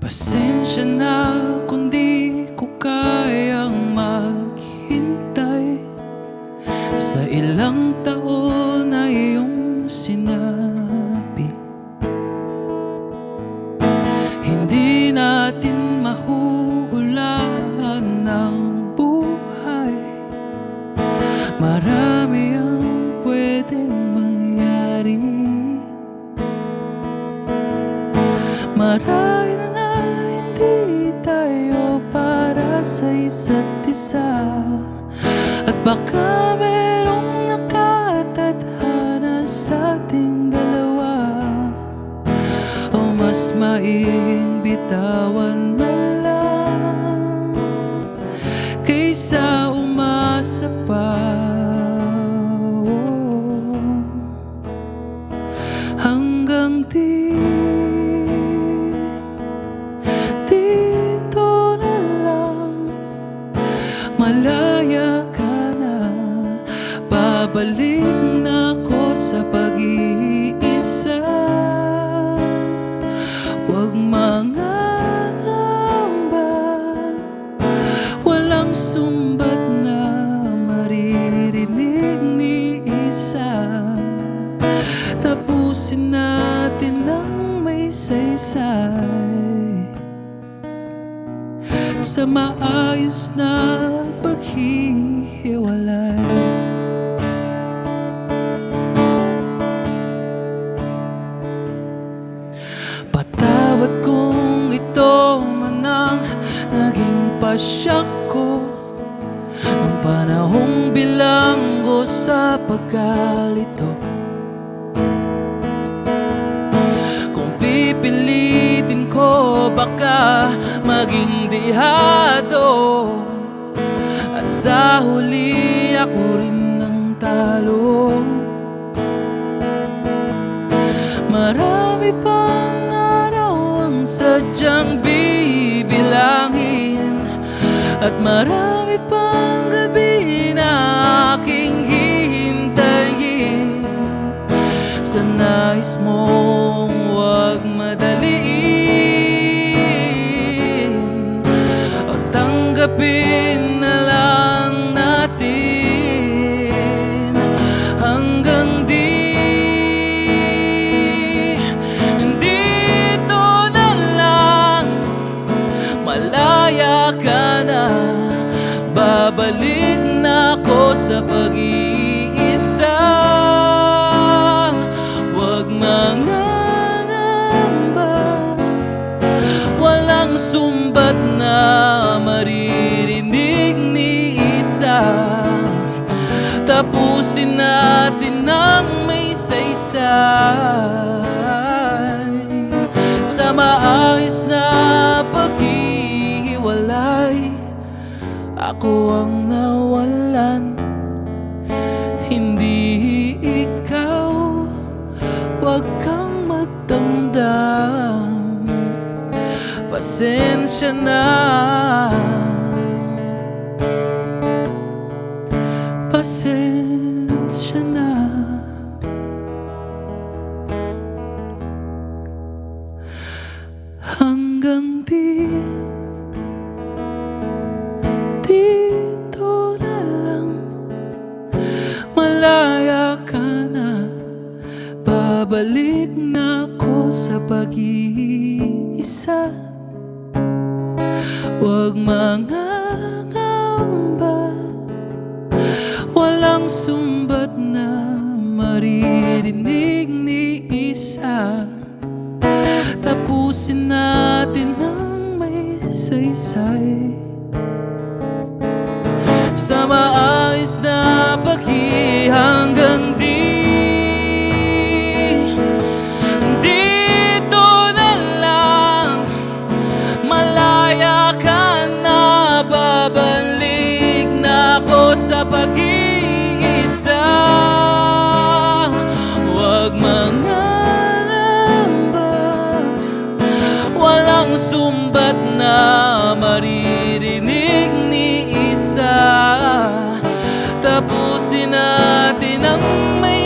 Pasensya na kung di ko kayang maghintay sa ilang taon na iyong sinabi. Hindi natin mahuhulaan ng buhay, marami ang pwedeng mangyari. Marahil nga hindi tayo para sa isa't isa, at baka merong nakatadhana sa ating dalawa, o mas maiging bitawan na lang kaysa umasa pa. Hanggang dito na lang, malaya ka na. Babalik na ako sa pag-iisa. Huwag mangangamba, walang sumbat na maririnig ni isa. Tapusin natin ang may saysay sa maayos na paghihiwalay. Patawad kung ito man ang naging pasyak ko, ang panahong bilanggo sa pagkalito. Kung pipilitin ko, baka maging dihado, at sa huli ako rin ang talo. Marami pang araw ang sadyang bibilangin, at marami pang gabi na aking hihintayin. Sa nais mong huwag madaliin, o tanggapin na lang natin. Hanggang dito na lang, malaya ka na. Babalik na ako sa pag-iisa. Huwag mangangamba, walang sumbat na maririnig ni isa. Tapusin natin ang may saysay sa maayos na paghihiwalay. Ako ang nawalan, hindi ikaw. Huwag kang magdamdam, pasensya na. Pasensya na. Hanggang dito na lang, malaya ka na. Babalik na ako sa pag-iisa. Huwag mangangamba, walang sumbat na maririnig ni isa. Tapusin natin ang may saysay sa maayos na hanggang dito na lang, malaya ka na. Babalik na ako sa pag-iisa. Huwag mangangamba, walang sumbat na maririnig ni isa. Tapusin natin ang may